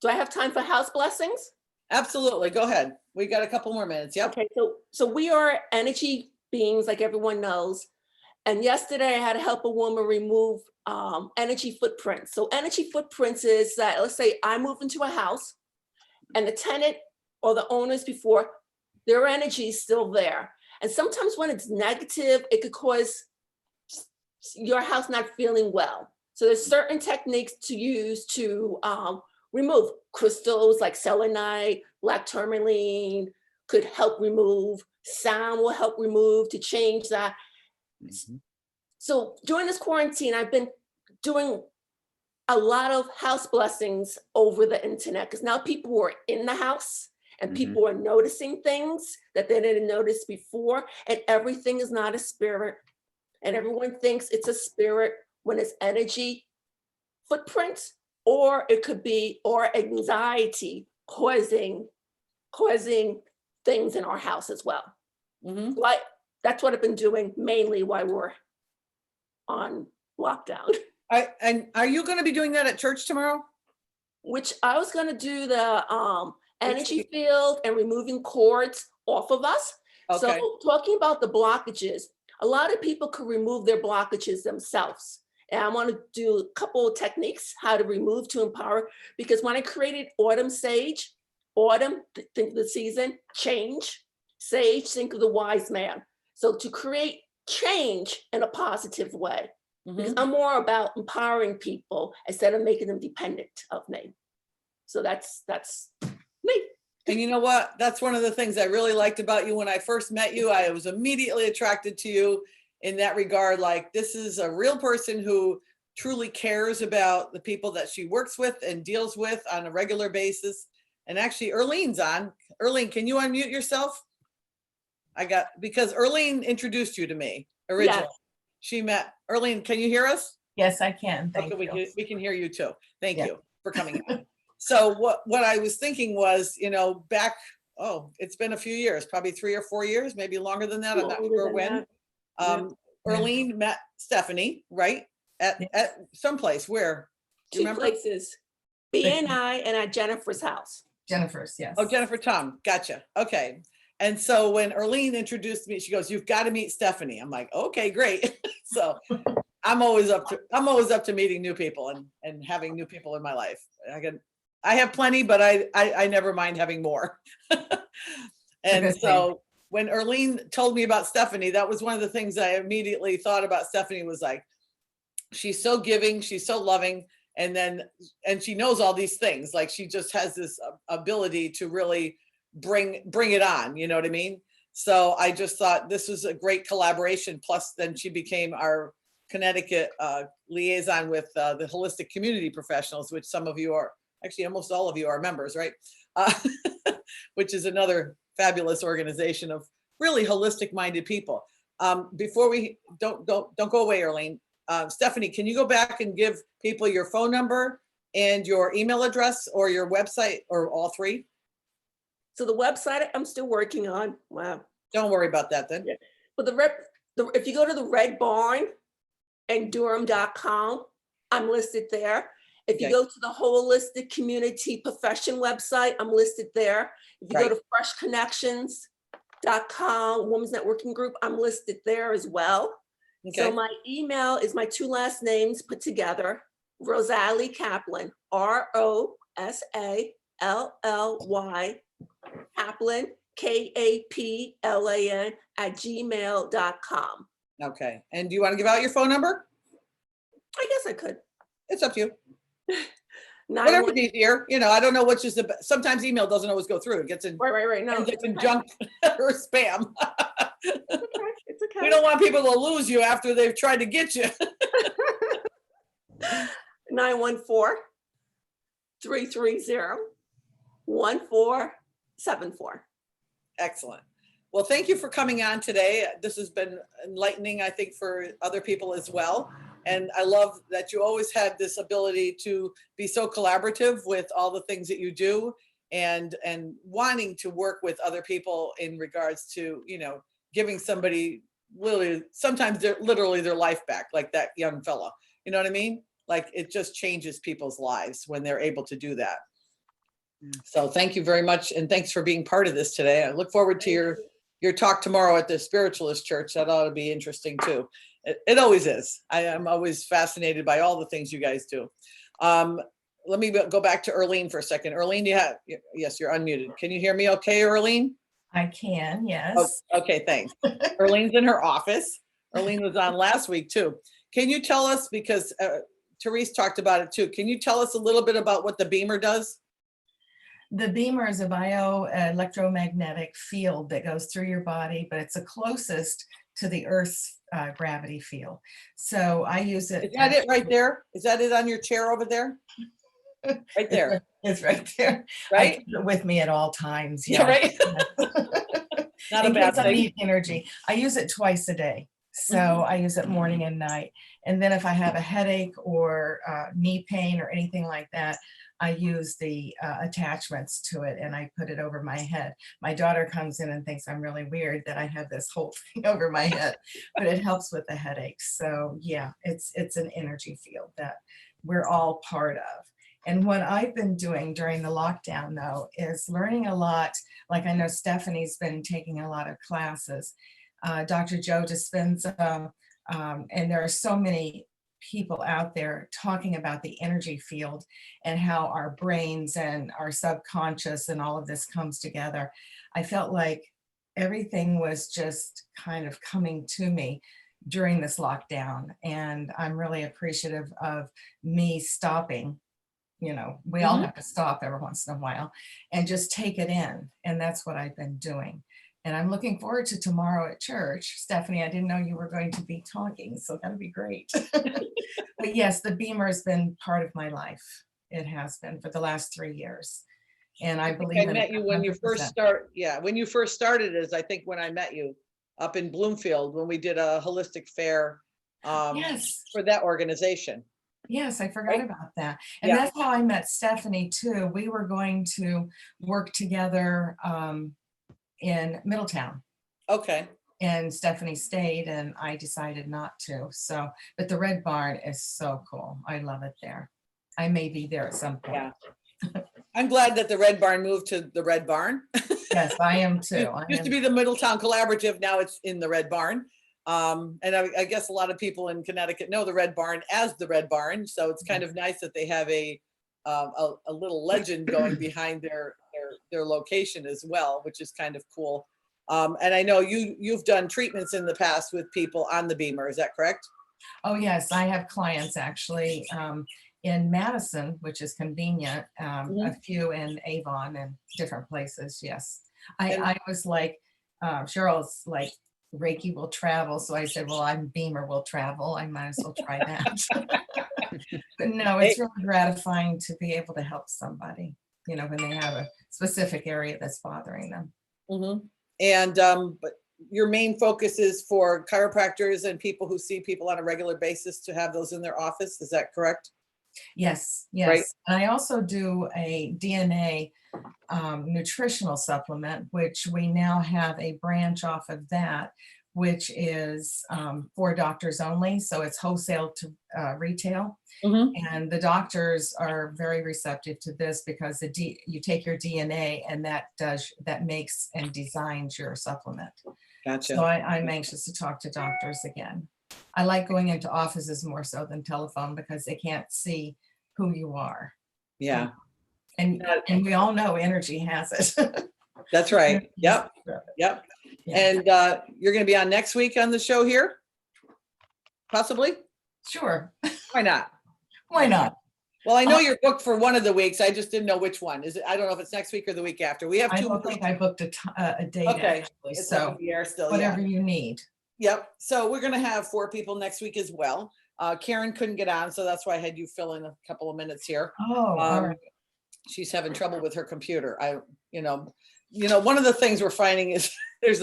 Do I have time for house blessings? Absolutely. Go ahead. We got a couple more minutes. Yep. Okay, so we are energy beings, like everyone knows. And yesterday I had to help a woman remove energy footprints. So energy footprints is that, let's say I move into a house and the tenant or the owners before, their energy is still there. And sometimes when it's negative, it could cause your house not feeling well. So there's certain techniques to use to remove crystals like selenite, black tourmaline could help remove, sound will help remove to change that. Mhm. So during this quarantine, I've been doing a lot of house blessings over the internet because now people are in the house and Mhm. people are noticing things that they didn't notice before, and everything is not a spirit. And everyone thinks it's a spirit when it's energy footprints, or it could be, or anxiety causing things in our house as well. Mhm. Like, that's what I've been doing mainly while we're on lockdown. And are you going to be doing that at church tomorrow? Which I was gonna do the energy Which- field and removing cords off of us. Okay. So talking about the blockages, a lot of people could remove their blockages themselves. And I want to do a couple of techniques how to remove to empower, because when I created autumn sage, autumn, think of the season, change, sage, think of the wise man. So to create change in a positive way, because Mhm. I'm more about empowering people instead of making them dependent of me. So that's me. And you know what? That's one of the things I really liked about you when I first met you. I was immediately attracted to you in that regard. Like, this is a real person who truly cares about the people that she works with and deals with on a regular basis. And actually, Earleen's on. Earleen, can you unmute yourself? Because Earleen introduced you to me originally. Yes. She met, Earleen, can you hear us? Yes, I can. Thank Okay, you. we can hear you too. Thank Yeah. you for coming on. So what I was thinking was, back, it's been a few years, probably 3 or 4 years, maybe longer than that. I'm not Longer sure than when. that. Earleen met Stephanie, right? At someplace where? Do you Two remember? places, BNI and at Jennifer's house. Jennifer's, yes. Oh, Jennifer Tom. Gotcha. Okay. And so when Earleen introduced me, she goes, "You've got to meet Stephanie." I'm like, okay, great. So I'm always up to meeting new people and having new people in my life. I have plenty, but I never mind having more. And good so when Earleen told me about Stephanie, that was one of the things I immediately thought about Stephanie was like, she's so giving, she's so loving. And she knows all these things. Like, she just has this ability to really bring it on. You know what I mean? So I just thought this was a great collaboration. Plus, then she became our Connecticut liaison with the holistic community professionals, which some of you are, actually almost all of you are members, right? Which is another fabulous organization of really holistic minded people. Before we don't go away, Earleen. Stephanie, can you go back and give people your phone number and your email address or your website, or all three? So the website I'm still working on. Wow. Don't worry about that then. Yeah. But if you go to the Red Barn and Durham.com, I'm listed there. If you Okay. go to the Holistic Community Profession website, I'm listed there. If you Right. go to freshconnections.com, Women's Networking Group, I'm listed there as well. So Okay. my email is my two last names put together, Rosally-Kaplan, ROSALLY Kaplan, KAPLAN @gmail.com. Okay. And do you want to give out your phone number? I guess I could. It's up to you. 91 Whatever's easier. I don't know which is the best. Sometimes email doesn't always go through. It gets in, Right. No, ends up it's in okay. junk or spam. It's okay. We don't want people to lose you after they've tried to get you. 914-330-1474. Excellent. Well, thank you for coming on today. This has been enlightening, I think, for other people as well. And I love that you always had this ability to be so collaborative with all the things that you do. and wanting to work with other people in regards to, you know, giving somebody literally, sometimes they're literally their life back, like that young fella. You know what I mean? Like it just changes people's lives when they're able to do that. So thank you very much. And thanks for being part of this today. I look forward to your talk tomorrow at the Spiritualist Church. That ought to be interesting too. It always is. I am always fascinated by all the things you guys do. Let me go back to Earleen for a second. Earleen, yes, you're unmuted. Can you hear me okay, Earleen? I can, yes. Oh, okay, thanks. Earleen's in her office. Earleen was on last week too. Can you tell us, because Therese talked about it too, can you tell us a little bit about what the beamer does? The beamer is a bioelectromagnetic field that goes through your body, but it's the closest to the Earth's gravity field. So I use it. Is that it right there? Is that it on your chair over there? Right there. It's right there. Right? I keep it with me at all times. Yeah, right. Not a In bad case I thing. need energy. I use it twice a day. So I use it morning and night. And then if I have a headache or knee pain or anything like that, I use the attachments to it and I put it over my head. My daughter comes in and thinks I'm really weird that I have this whole thing over my head, but it helps with the headaches. So yeah, it's an energy field that we're all part of. And what I've been doing during the lockdown though, is learning a lot. Like I know Stephanie's been taking a lot of classes. Dr. Joe Dispenza, and there are so many people out there talking about the energy field and how our brains and our subconscious and all of this comes together. I felt like everything was just kind of coming to me during this lockdown. And I'm really appreciative of me stopping. You know, we all have to stop every once in a while and just take it in. And that's what I've been doing. And I'm looking forward to tomorrow at church. Stephanie, I didn't know you were going to be talking, so that'll be great. But yes, the beamer has been part of my life. It has been for the last 3 years. And I believe I met you when you first when you first started is I think when I met you up in Bloomfield when we did a holistic fair yes. for that organization. Yes, I forgot about that. And Yeah. that's how I met Stephanie too. We were going to work together in Middletown. Okay. And Stephanie stayed and I decided not to. So, but the Red Barn is so cool. I love it there. I may be there at some point. Yeah. I'm glad that the Red Barn moved to the Red Barn. Yes, I am too. It used to be the Middletown Collaborative. Now it's in the Red Barn. And I guess a lot of people in Connecticut know the Red Barn as the Red Barn. So it's kind of nice that they have a little legend going behind their location as well, which is kind of cool. And I know you've done treatments in the past with people on the beamer. Is that correct? Oh yes, I have clients actually in Madison, which is convenient. A few in Avon and different places. Yes, I was like, Cheryl's like, Reiki will travel. So I said, well, I'm beamer will travel. I might as well try that. But no, it's really gratifying to be able to help somebody, you know, when they have a specific area that's bothering them. And but your main focus is for chiropractors and people who see people on a regular basis to have those in their office. Is that correct? Yes, yes. Right. And I also do a DNA nutritional supplement, which we now have a branch off of that, which is for doctors only. So it's wholesale to retail. And the doctors are very receptive to this because you take your DNA and that makes and designs your supplement. Gotcha. So I'm anxious to talk to doctors again. I like going into offices more so than telephone because they can't see who you are. Yeah. And we all know energy has it. That's right. Yep. Yep. Yeah. And you're going to be on next week on the show here? Possibly? Sure. Why not? Why not? Well, I know you're booked for one of the weeks. I just didn't know which one. Is it? I don't know if it's next week or the week after. We have I two. don't think I booked a date. Okay. Actually, It's so up in the air still. whatever Yeah. you need. Yep. So we're going to have 4 people next week as well. Karen couldn't get on, so that's why I had you fill in a couple of minutes here. Oh, all right. She's having trouble with her computer. You know, one of the things we're finding is there's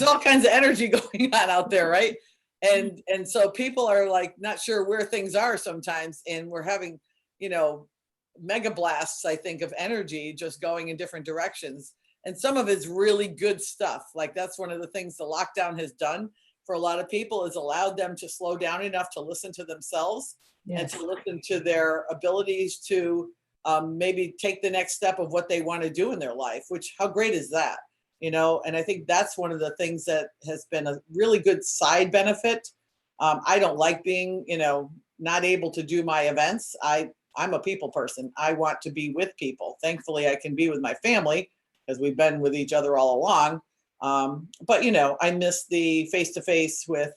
all kinds of energy going on out there, right? And so people are like not sure where things are sometimes, and we're having, mega blasts, I think, of energy just going in different directions. And some of it's really good stuff. Like that's one of the things the lockdown has done for a lot of people, is allowed them to slow down enough to listen to themselves and Yes. to listen to their abilities to maybe take the next step of what they want to do in their life, which how great is that? And I think that's one of the things that has been a really good side benefit. I don't like being, not able to do my events. I'm a people person. I want to be with people. Thankfully, I can be with my family because we've been with each other all along. But, I miss the face-to-face with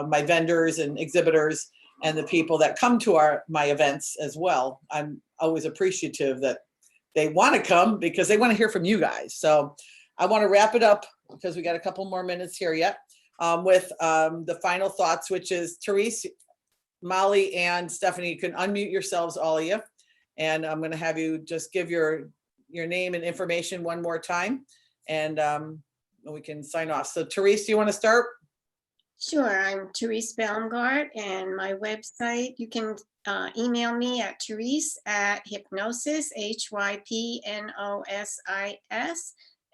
my vendors and exhibitors and the people that come to my events as well. I'm always appreciative that they want to come because they want to hear from you guys. So I want to wrap it up because we got a couple more minutes here yet with the final thoughts, which is Therese, Molly, and Stephanie. You can unmute yourselves, all of you. And I'm going to have you just give your name and information one more time, and we can sign off. So Therese, do you want to start? Sure, I'm Therese Baumgart, and my website, you can email me at Therese at hypnosis, HYPNOSIS,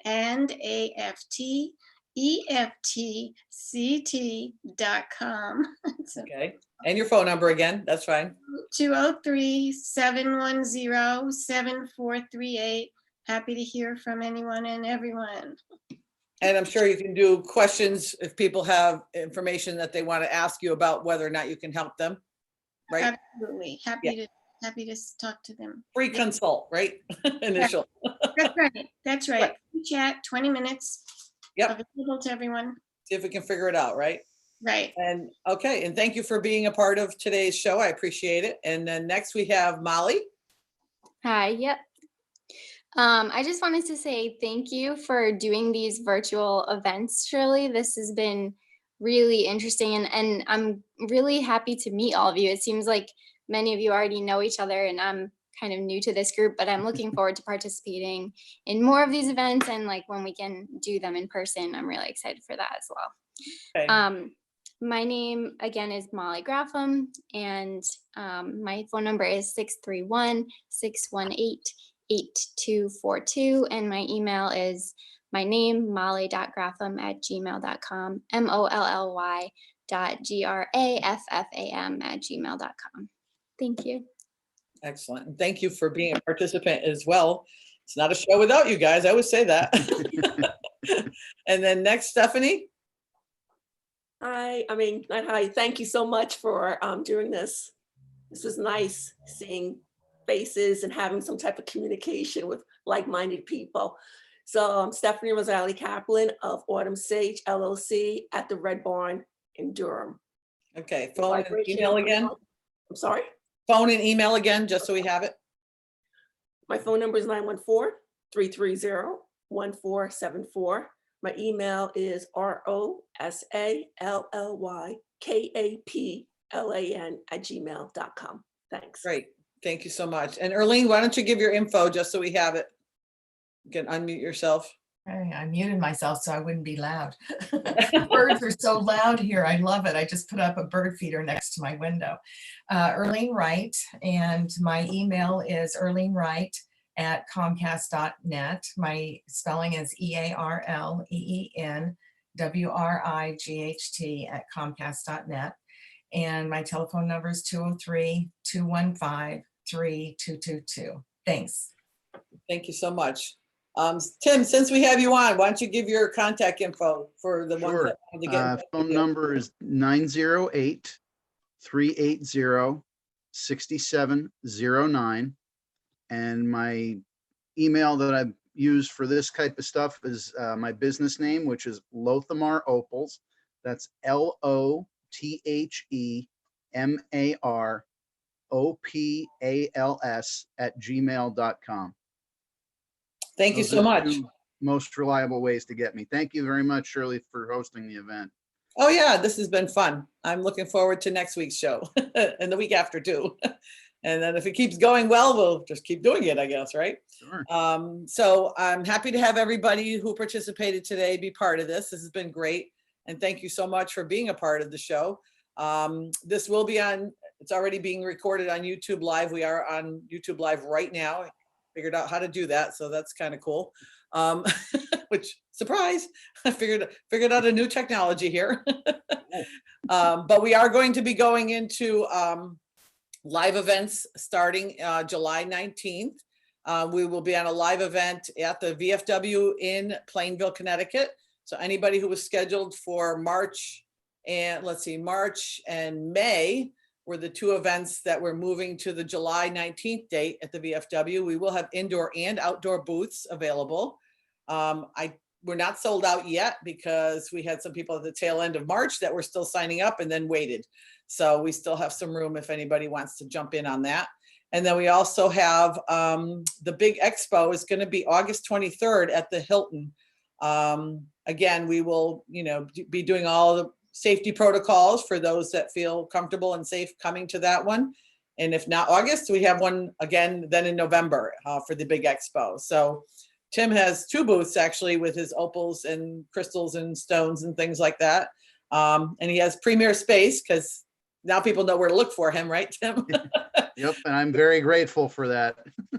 and AFTEFTCT.com. Okay. And your phone number again, that's fine. 203-710-7438. Happy to hear from anyone and everyone. And I'm sure you can do questions if people have information that they want to ask you about whether or not you can help them, right? Absolutely. Happy to talk to them. Free consult, right? Initial. That's right. That's right. Right. Free chat, 20 minutes. Yep. Available to everyone. See if we can figure it out, right? Right. And okay, and thank you for being a part of today's show. I appreciate it. And then next we have Molly. Hi, yep. I just wanted to say thank you for doing these virtual events, Shirley. This has been really interesting, and I'm really happy to meet all of you. It seems like many of you already know each other, and I'm kind of new to this group, but I'm looking forward to participating in more of these events, and like when we can do them in person, I'm really excited for that as well. Okay. My name again is Molly Graffam, and my phone number is 631-618-8242, and my email is my name, molly.graffam@gmail.com, MOLLY.GRAFFAM@gmail.com. Thank you. Excellent. And thank you for being a participant as well. It's not a show without you guys. I always say that. And then next, Stephanie. Hi, thank you so much for doing this. This was nice seeing faces and having some type of communication with like-minded people. So I'm Stephanie Rosally-Kaplan of Autumn Sage LLC at the Red Barn in Durham. Okay, phone and email again. I'm sorry? Phone and email again, just so we have it. My phone number is 914-330-1474. My email is ROSALLYKAPLAN@gmail.com. Thanks. Great. Thank you so much. And Earleen, why don't you give your info just so we have it? You can unmute yourself. Okay, I muted myself so I wouldn't be loud. Birds are so loud here. I love it. I just put up a bird feeder next to my window. Earleen Wright, and my email is earleenwright@comcast.net. My spelling is EARLEENWRIGHT@comcast.net. And my telephone number is 203-215-3222. Thanks. Thank you so much. Tim, since we have you on, why don't you give your contact info for the ones that want to get in touch with Phone you? number is 908-380-6709. And my email that I've used for this type of stuff is my business name, which is Lothamar Opals. That's LOTHEMAROPALS@gmail.com. Thank you Those so are much. two most reliable ways to get me. Thank you very much, Shirley, for hosting the event. Oh yeah, this has been fun. I'm looking forward to next week's show and the week after too. And then if it keeps going well, we'll just keep doing it, I guess, right? Sure. So I'm happy to have everybody who participated today be part of this. This has been great. And thank you so much for being a part of the show. This will be on It's already being recorded on YouTube Live. We are on YouTube Live right now. Figured out how to do that, so that's kind of cool. Which, surprise, I figured out a new technology here. But we are going to be going into live events starting July 19th. We will be on a live event at the VFW in Plainville, Connecticut. So anybody who was scheduled for March and March and May were the two events that we're moving to the July 19th date at the VFW. We will have indoor and outdoor booths available. We're not sold out yet because we had some people at the tail end of March that were still signing up and then waited. So we still have some room if anybody wants to jump in on that. And then we also have the big expo is going to be August 23rd at the Hilton. Again, we will, be doing all the safety protocols for those that feel comfortable and safe coming to that one. And if not August, we have one again then in November for the big expo. So Tim has two booths actually with his opals and crystals and stones and things like that. And he has premier space because now people know where to look for him, right, Tim? Yep, and I'm very grateful for that.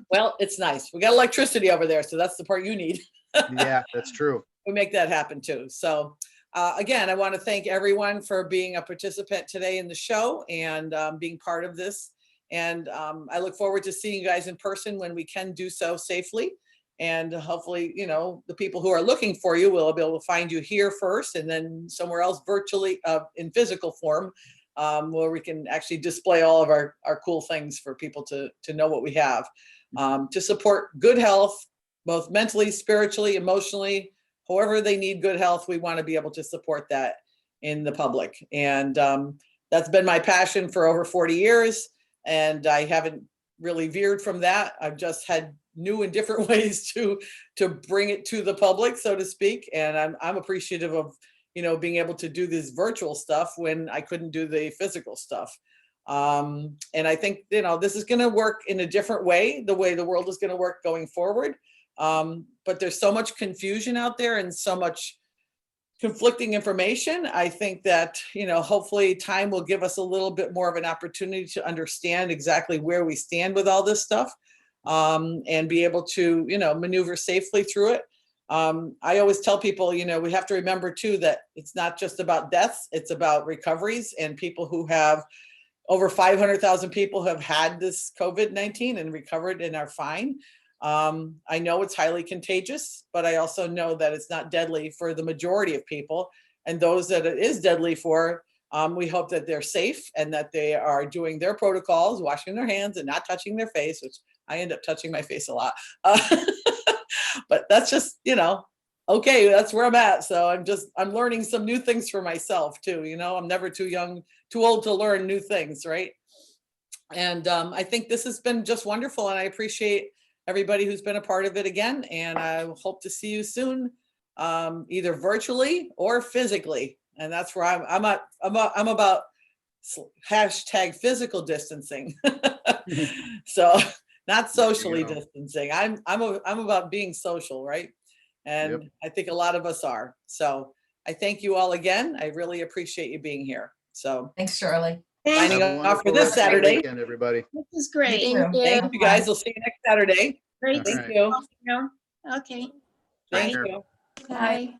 Well, it's nice. We got electricity over there, so that's the part you need. Yeah, that's true. We make that happen too. So again, I want to thank everyone for being a participant today in the show and being part of this. And I look forward to seeing you guys in person when we can do so safely. And hopefully, the people who are looking for you will be able to find you here first and then somewhere else virtually in physical form where we can actually display all of our cool things for people to know what we have to support good health, both mentally, spiritually, emotionally, however they need good health. We want to be able to support that in the public. And that's been my passion for over 40 years. And I haven't really veered from that. I've just had new and different ways to bring it to the public, so to speak. And I'm appreciative of, being able to do this virtual stuff when I couldn't do the physical stuff. And I think, this is going to work in a different way, the way the world is going to work going forward. But there's so much confusion out there and so much conflicting information. I think that, hopefully time will give us a little bit more of an opportunity to understand exactly where we stand with all this stuff and be able to, maneuver safely through it. I always tell people, we have to remember too, that it's not just about deaths, it's about recoveries and people who have over 500,000 people have had this COVID-19 and recovered and are fine. I know it's highly contagious, but I also know that it's not deadly for the majority of people. And those that it is deadly for, we hope that they're safe and that they are doing their protocols, washing their hands and not touching their face, which I end up touching my face a lot. But that's just, okay, that's where I'm at. So I'm learning some new things for myself too. I'm never too old to learn new things, right? And I think this has been just wonderful, and I appreciate everybody who's been a part of it again. And I hope to see you soon, either virtually or physically. And that's where I'm about hashtag physical distancing. So not socially distancing. I'm about being social, right? And yep. I think a lot of us are. So I thank you all again. I really appreciate you being here. So Thanks, Shirley. Signing off for this Saturday. Weekend, everybody. This is great. Thank you guys. We'll see you next Saturday. Great. Thank you. Okay. Thank you. Bye.